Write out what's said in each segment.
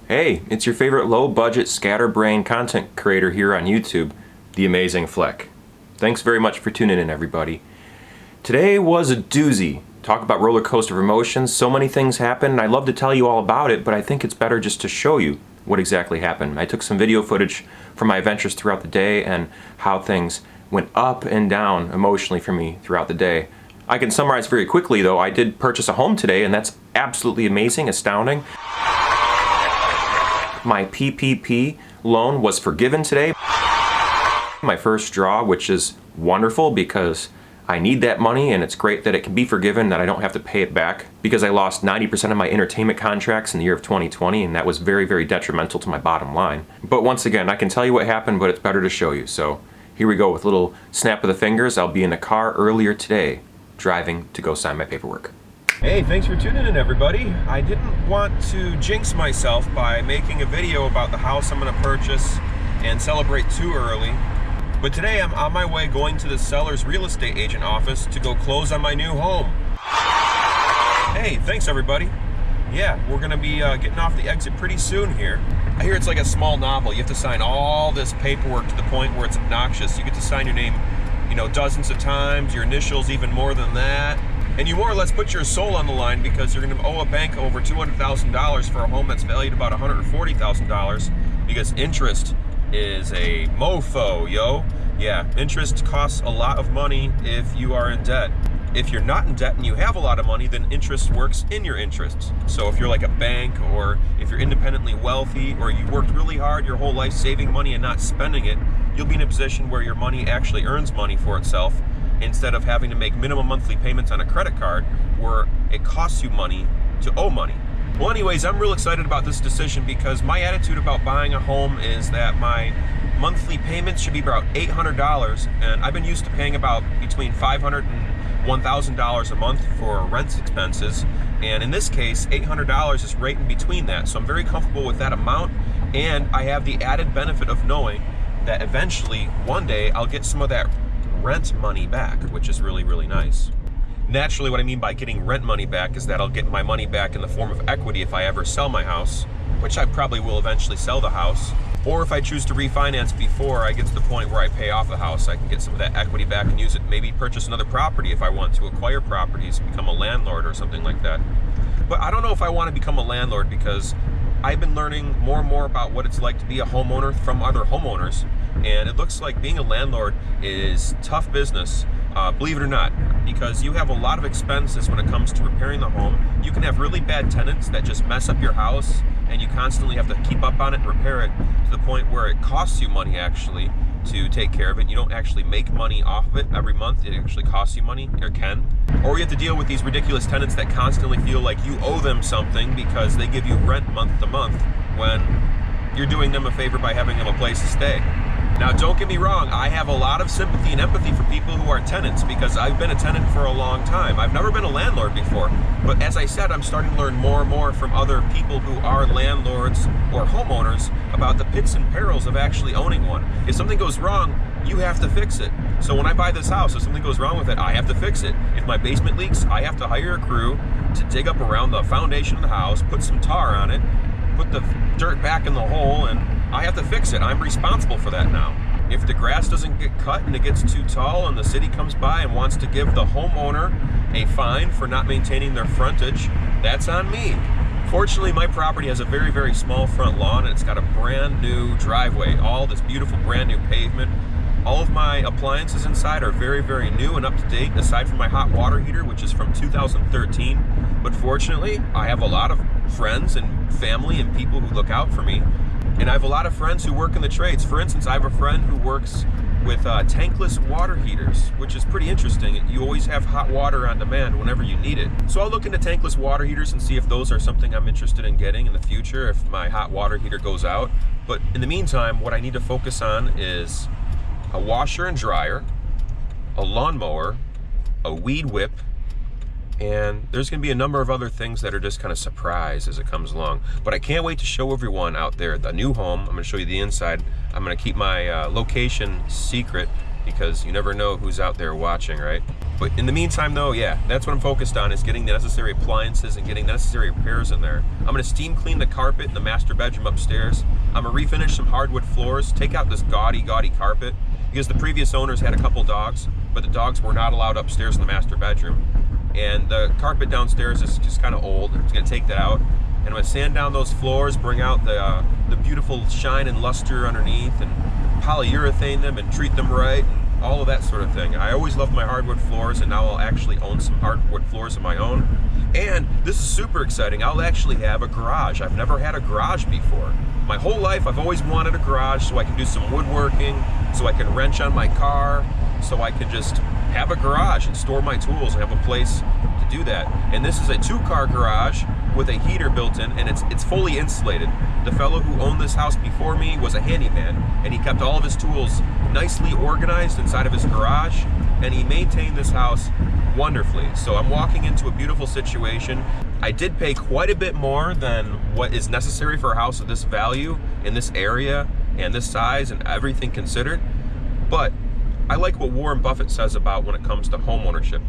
Hey, it's your favorite low-budget scatterbrain content creator here on YouTube, TheAmazingFlec. Thanks very much for tuning in, everybody. Today was a doozy. Talk about roller coaster of emotions. So many things happened, and I'd love to tell you all about it, but I think it's better just to show you what exactly happened. I took some video footage from my adventures throughout the day and how things went up and down emotionally for me throughout the day. I can summarize very quickly, though. I did purchase a home today, and that's absolutely amazing, astounding. My PPP loan was forgiven today. My first draw, which is wonderful because I need that money, and it's great that it can be forgiven, that I don't have to pay it back, because I lost 90% of my entertainment contracts in the year of 2020, and that was very, very detrimental to my bottom line. But once again, I can tell you what happened, but it's better to show you. So here we go with a little snap of the fingers. I'll be in a car earlier today, driving to go sign my paperwork. Hey, thanks for tuning in, everybody. I didn't want to jinx myself by making a video about the house I'm going to purchase and celebrate too early. But today I'm on my way going to the seller's real estate agent office to go close on my new home. Hey, thanks everybody. Yeah, we're going to be getting off the exit pretty soon here. I hear it's like a small novel. You have to sign all this paperwork to the point where it's obnoxious. You get to sign your name, dozens of times, your initials even more than that. And you more or less put your soul on the line because you're going to owe a bank over $200,000 for a home that's valued about $140,000 because interest is a mofo, yo. Yeah, interest costs a lot of money if you are in debt. If you're not in debt and you have a lot of money, then interest works in your interests. So if you're like a bank, or if you're independently wealthy, or you worked really hard your whole life saving money and not spending it, you'll be in a position where your money actually earns money for itself, instead of having to make minimum monthly payments on a credit card where it costs you money to owe money. Well, anyways, I'm real excited about this decision because my attitude about buying a home is that my monthly payments should be about $800, and I've been used to paying about between $500 and $1,000 a month for rent expenses, and in this case, $800 is right in between that, so I'm very comfortable with that amount, and I have the added benefit of knowing that eventually, one day, I'll get some of that rent money back, which is really, really nice. Naturally, what I mean by getting rent money back is that I'll get my money back in the form of equity if I ever sell my house, which I probably will eventually sell the house, or if I choose to refinance before I get to the point where I pay off the house, I can get some of that equity back and use it, maybe purchase another property if I want to acquire properties, become a landlord or something like that. But I don't know if I want to become a landlord because I've been learning more and more about what it's like to be a homeowner from other homeowners, and it looks like being a landlord is tough business, believe it or not, because you have a lot of expenses when it comes to repairing the home. You can have really bad tenants that just mess up your house, and you constantly have to keep up on it and repair it to the point where it costs you money actually to take care of it. You don't actually make money off of it every month. It actually costs you money, or can. Or you have to deal with these ridiculous tenants that constantly feel like you owe them something because they give you rent month to month when you're doing them a favor by having them a place to stay. Now, don't get me wrong, I have a lot of sympathy and empathy for people who are tenants because I've been a tenant for a long time. I've never been a landlord before, but as I said, I'm starting to learn more and more from other people who are landlords or homeowners about the pits and perils of actually owning one. If something goes wrong, you have to fix it. So when I buy this house, if something goes wrong with it, I have to fix it. If my basement leaks, I have to hire a crew to dig up around the foundation of the house, put some tar on it, put the dirt back in the hole, and I have to fix it. I'm responsible for that now. If the grass doesn't get cut and it gets too tall and the city comes by and wants to give the homeowner a fine for not maintaining their frontage, that's on me. Fortunately, my property has a very, very small front lawn, and it's got a brand new driveway, all this beautiful brand new pavement. All of my appliances inside are very, very new and up to date, aside from my hot water heater, which is from 2013. But fortunately, I have a lot of friends and family and people who look out for me. And I have a lot of friends who work in the trades. For instance, I have a friend who works with tankless water heaters, which is pretty interesting. You always have hot water on demand whenever you need it. So I'll look into tankless water heaters and see if those are something I'm interested in getting in the future if my hot water heater goes out. But in the meantime, what I need to focus on is a washer and dryer, a lawnmower, a weed whip, and there's going to be a number of other things that are just kind of surprise as it comes along. But I can't wait to show everyone out there the new home. I'm going to show you the inside. I'm going to keep my location secret because you never know who's out there watching, right? But in the meantime though, yeah, that's what I'm focused on, is getting the necessary appliances and getting the necessary repairs in there. I'm gonna steam clean the carpet in the master bedroom upstairs. I'm gonna refinish some hardwood floors, take out this gaudy carpet, because the previous owners had a couple dogs, but the dogs were not allowed upstairs in the master bedroom. And the carpet downstairs is just kind of old. I'm gonna take that out. And I'm gonna sand down those floors, bring out the beautiful shine and luster underneath, and polyurethane them and treat them right, and all of that sort of thing. I always loved my hardwood floors, and now I'll actually own some hardwood floors of my own. And this is super exciting. I'll actually have a garage. I've never had a garage before. My whole life, I've always wanted a garage so I can do some woodworking, so I can wrench on my car, so I can just have a garage and store my tools and have a place to do that. And this is a 2-car garage with a heater built in, and it's fully insulated. The fellow who owned this house before me was a handyman, and he kept all of his tools nicely organized inside of his garage, and he maintained this house wonderfully. So I'm walking into a beautiful situation. I did pay quite a bit more than what is necessary for a house of this value in this area and this size and everything considered, but I like what Warren Buffett says about when it comes to home ownership.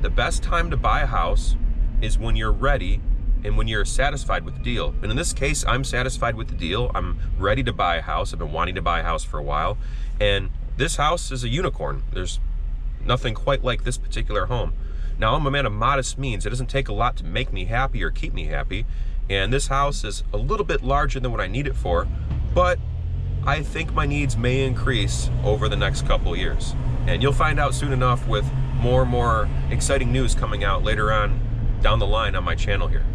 The best time to buy a house is when you're ready and when you're satisfied with the deal. And in this case, I'm satisfied with the deal. I'm ready to buy a house. I've been wanting to buy a house for a while. And this house is a unicorn. There's nothing quite like this particular home. Now, I'm a man of modest means. It doesn't take a lot to make me happy or keep me happy. And this house is a little bit larger than what I need it for, but I think my needs may increase over the next couple years. And you'll find out soon enough with more and more exciting news coming out later on down the line on my channel here.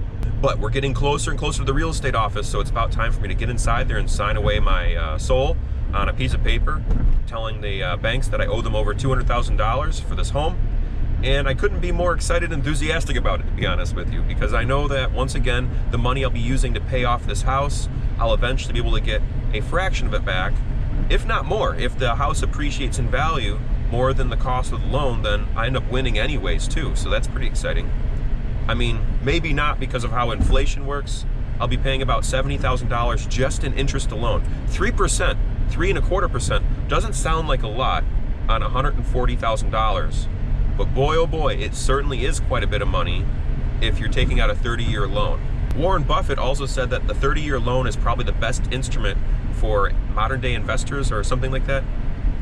But we're getting closer and closer to the real estate office, so it's about time for me to get inside there and sign away my soul on a piece of paper, telling the banks that I owe them over $200,000 for this home. And I couldn't be more excited and enthusiastic about it, to be honest with you, because I know that once again, the money I'll be using to pay off this house, I'll eventually be able to get a fraction of it back, if not more. If the house appreciates in value more than the cost of the loan, then I end up winning anyways too, so that's pretty exciting. I mean, maybe not because of how inflation works. I'll be paying about $70,000 just in interest alone. 3%, 3.25% doesn't sound like a lot on $140,000, but boy oh boy, it certainly is quite a bit of money if you're taking out a 30-year loan. Warren Buffett also said that the 30-year loan is probably the best instrument for modern day investors or something like that.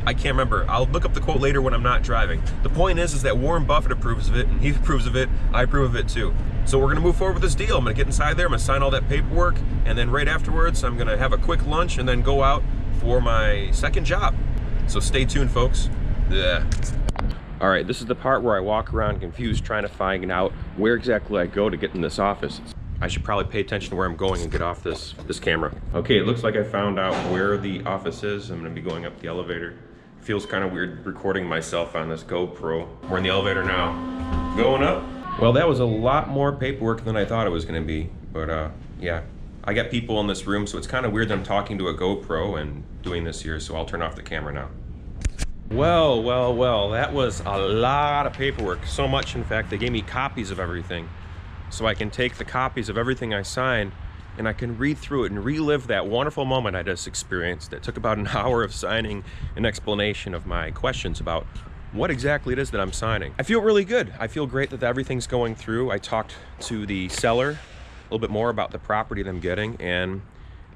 I can't remember. I'll look up the quote later when I'm not driving. The point is that Warren Buffett approves of it, and he approves of it, I approve of it too. So we're gonna move forward with this deal. I'm gonna get inside there, I'm gonna sign all that paperwork, and then right afterwards, I'm gonna have a quick lunch and then go out for my second job. So stay tuned, folks. Yeah. All right, this is the part where I walk around confused trying to find out where exactly I go to get in this office. I should probably pay attention to where I'm going and get off this camera. Okay, it looks like I found out where the office is. I'm gonna be going up the elevator. Feels kind of weird recording myself on this GoPro. We're in the elevator now. Going up. Well, that was a lot more paperwork than I thought it was gonna be, but yeah. I got people in this room, so it's kind of weird that I'm talking to a GoPro and doing this here, so I'll turn off the camera now. Well, that was a lot of paperwork. So much, in fact, they gave me copies of everything. So I can take the copies of everything I signed and I can read through it and relive that wonderful moment I just experienced. That took about an hour of signing an explanation of my questions about what exactly it is that I'm signing. I feel really good. I feel great that everything's going through. I talked to the seller a little bit more about the property that I'm getting, and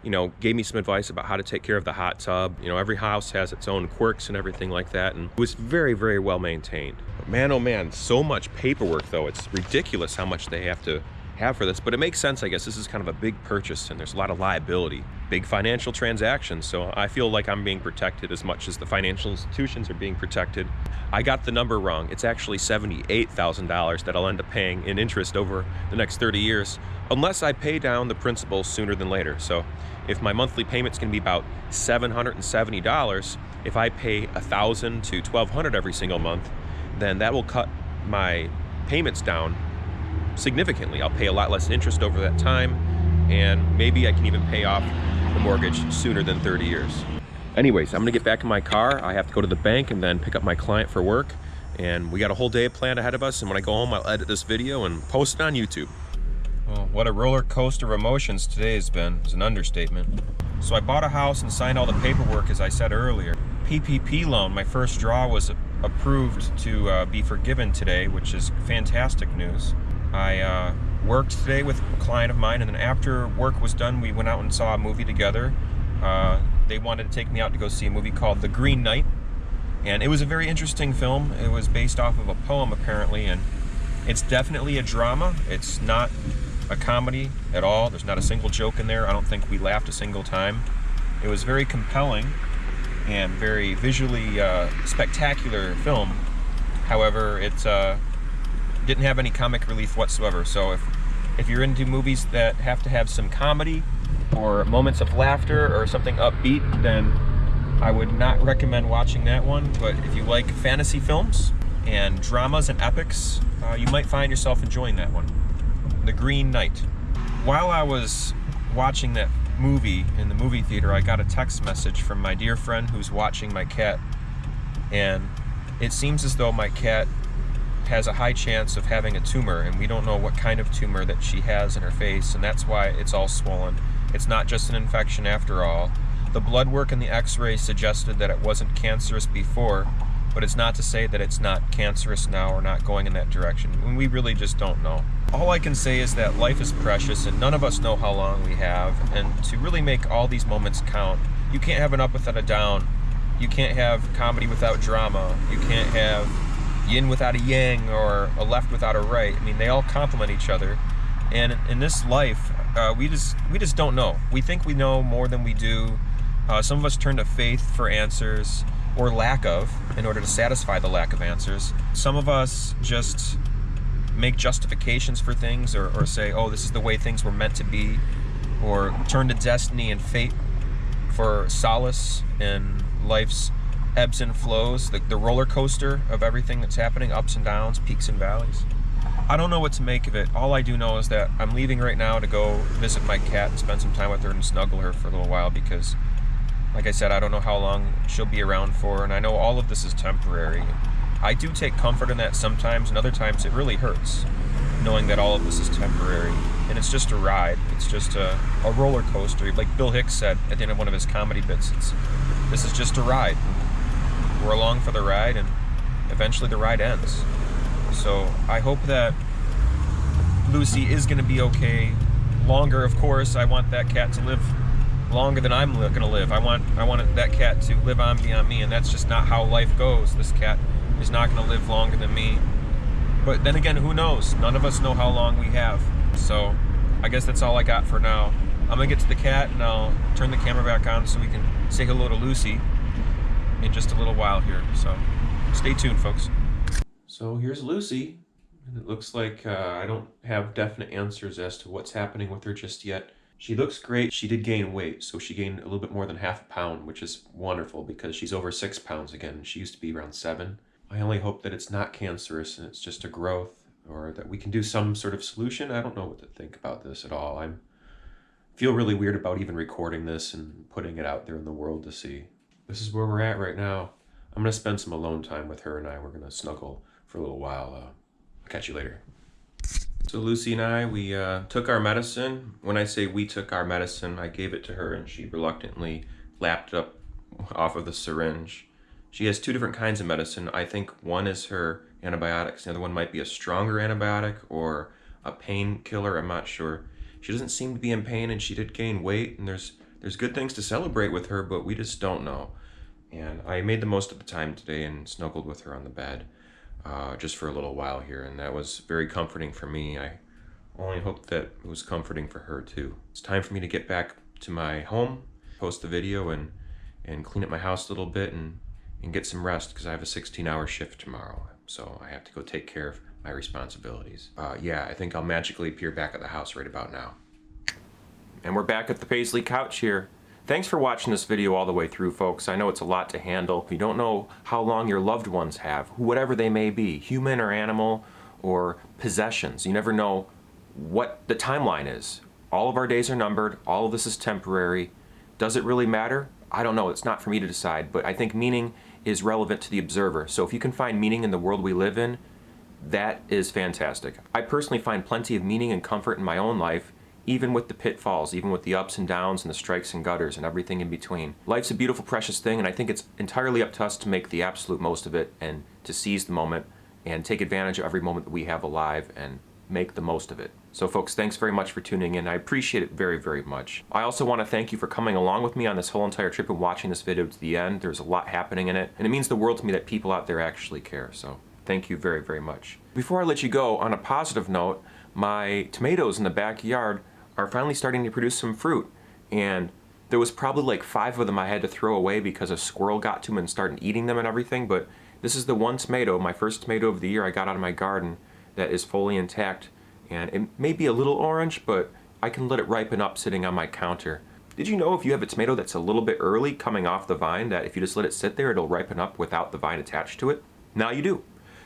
you know, gave me some advice about how to take care of the hot tub. You know, every house has its own quirks and everything like that, and it was very, very well maintained. But man, oh man, so much paperwork though. It's ridiculous how much they have to have for this, but it makes sense, I guess. This is kind of a big purchase and there's a lot of liability, big financial transactions, so I feel like I'm being protected as much as the financial institutions are being protected. I got the number wrong. It's actually $78,000 that I'll end up paying in interest over the next 30 years, unless I pay down the principal sooner than later. So if my monthly payment's gonna be about $770, if I pay $1,000 to $1,200 every single month, then that will cut my payments down significantly. I'll pay a lot less interest over that time, and maybe I can even pay off the mortgage sooner than 30 years. Anyways, I'm gonna get back in my car. I have to go to the bank and then pick up my client for work, and we got a whole day planned ahead of us, and when I go home, I'll edit this video and post it on YouTube. Well, what a roller coaster of emotions today has been is an understatement. So I bought a house and signed all the paperwork, as I said earlier. PPP loan, my first draw, was approved to be forgiven today, which is fantastic news. I worked today with a client of mine, and then after work was done, we went out and saw a movie together. They wanted to take me out to go see a movie called The Green Knight, and it was a very interesting film. It was based off of a poem, apparently, and it's definitely a drama. It's not a comedy at all. There's not a single joke in there. I don't think we laughed a single time. It was very compelling and very visually spectacular film. However, it didn't have any comic relief whatsoever. So if you're into movies that have to have some comedy or moments of laughter or something upbeat, then I would not recommend watching that one. But if you like fantasy films and dramas and epics, you might find yourself enjoying that one. The Green Knight. While I was watching that movie in the movie theater, I got a text message from my dear friend who's watching my cat, and it seems as though my cat has a high chance of having a tumor, and we don't know what kind of tumor that she has in her face, and that's why it's all swollen. It's not just an infection after all. The blood work and the x-ray suggested that it wasn't cancerous before, but it's not to say that it's not cancerous now or not going in that direction. And we really just don't know. All I can say is that life is precious and none of us know how long we have, and to really make all these moments count, you can't have an up without a down. You can't have comedy without drama. You can't have yin without a yang or a left without a right. I mean, they all complement each other. And in this life, we just don't know. We think we know more than we do. Some of us turn to faith for answers, or lack of, in order to satisfy the lack of answers. Some of us just make justifications for things, or say, oh, this is the way things were meant to be, or turn to destiny and fate for solace in life's ebbs and flows, the roller coaster of everything that's happening, ups and downs, peaks and valleys. I don't know what to make of it. All I do know is that I'm leaving right now to go visit my cat and spend some time with her and snuggle her for a little while, because like I said, I don't know how long she'll be around for, and I know all of this is temporary. I do take comfort in that sometimes, and other times it really hurts, knowing that all of this is temporary. And it's just a ride. It's just a roller coaster. Like Bill Hicks said at the end of one of his comedy bits, this is just a ride. We're along for the ride, and eventually the ride ends. So I hope that Lucy is going to be okay. Longer, of course. I want that cat to live longer than I'm going to live. I want that cat to live on beyond me, and that's just not how life goes. This cat is not going to live longer than me. But then again, who knows? None of us know how long we have. So I guess that's all I got for now. I'm going to get to the cat, and I'll turn the camera back on so we can say hello to Lucy in just a little while here. So stay tuned, folks. So here's Lucy, and it looks like I don't have definite answers as to what's happening with her just yet. She looks great. She did gain weight, so she gained a little bit more than half a pound, which is wonderful because she's over 6 pounds again. She used to be around 7. I only hope that it's not cancerous and it's just a growth, or that we can do some sort of solution. I don't know what to think about this at all. I feel really weird about even recording this and putting it out there in the world to see. This is where we're at right now. I'm going to spend some alone time with her, and we're going to snuggle for a little while. I'll catch you later. So Lucy and I, we took our medicine. When I say we took our medicine, I gave it to her and she reluctantly lapped it up off of the syringe. She has 2 different kinds of medicine. I think one is her antibiotics. The other one might be a stronger antibiotic or a painkiller. I'm not sure. She doesn't seem to be in pain, and she did gain weight, and there's good things to celebrate with her, but we just don't know. And I made the most of the time today and snuggled with her on the bed. Just for a little while here, and that was very comforting for me. I only hope that it was comforting for her too. It's time for me to get back to my home, post the video, and clean up my house a little bit and get some rest, because I have a 16-hour shift tomorrow, so I have to go take care of my responsibilities. Yeah, I think I'll magically appear back at the house right about now. And we're back at the Paisley couch here. Thanks for watching this video all the way through, folks. I know it's a lot to handle. You don't know how long your loved ones have, whatever they may be, human or animal or possessions. You never know what the timeline is. All of our days are numbered. All of this is temporary. Does it really matter? I don't know. It's not for me to decide, but I think meaning is relevant to the observer. So if you can find meaning in the world we live in, that is fantastic. I personally find plenty of meaning and comfort in my own life, even with the pitfalls, even with the ups and downs and the strikes and gutters and everything in between. Life's a beautiful, precious thing, and I think it's entirely up to us to make the absolute most of it and to seize the moment and take advantage of every moment that we have alive and make the most of it. So folks, thanks very much for tuning in. I appreciate it very, very much. I also want to thank you for coming along with me on this whole entire trip and watching this video to the end. There's a lot happening in it, and it means the world to me that people out there actually care. So thank you very, very much. Before I let you go, on a positive note, my tomatoes in the backyard are finally starting to produce some fruit. And there was probably like 5 of them I had to throw away because a squirrel got to them and started eating them and everything. But this is the one tomato, my first tomato of the year I got out of my garden, that is fully intact. And it may be a little orange, but I can let it ripen up sitting on my counter. Did you know if you have a tomato that's a little bit early coming off the vine, that if you just let it sit there, it'll ripen up without the vine attached to it? Now you do.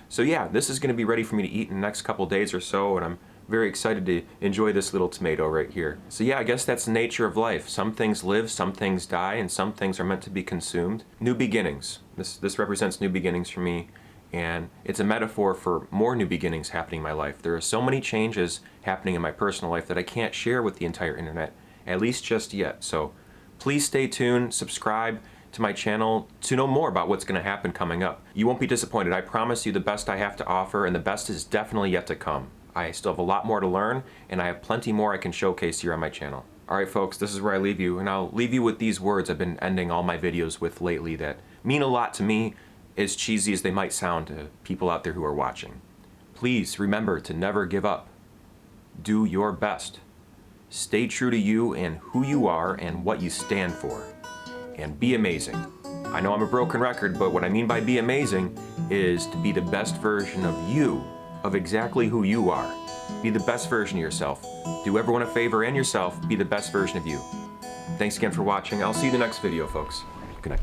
So yeah, this is going to be ready for me to eat in the next couple days or so, and I'm very excited to enjoy this little tomato right here. So yeah, I guess that's the nature of life. Some things live, some things die, and some things are meant to be consumed. New beginnings. This represents new beginnings for me. And it's a metaphor for more new beginnings happening in my life. There are so many changes happening in my personal life that I can't share with the entire internet, at least just yet. So please stay tuned, subscribe to my channel to know more about what's going to happen coming up. You won't be disappointed. I promise you the best I have to offer, and the best is definitely yet to come. I still have a lot more to learn, and I have plenty more I can showcase here on my channel. Alright folks, this is where I leave you, and I'll leave you with these words I've been ending all my videos with lately that mean a lot to me, as cheesy as they might sound to people out there who are watching. Please remember to never give up. Do your best. Stay true to you and who you are and what you stand for. And be amazing. I know I'm a broken record, but what I mean by be amazing is to be the best version of you, of exactly who you are. Be the best version of yourself. Do everyone a favor and yourself, be the best version of you. Thanks again for watching. I'll see you in the next video, folks. Good night.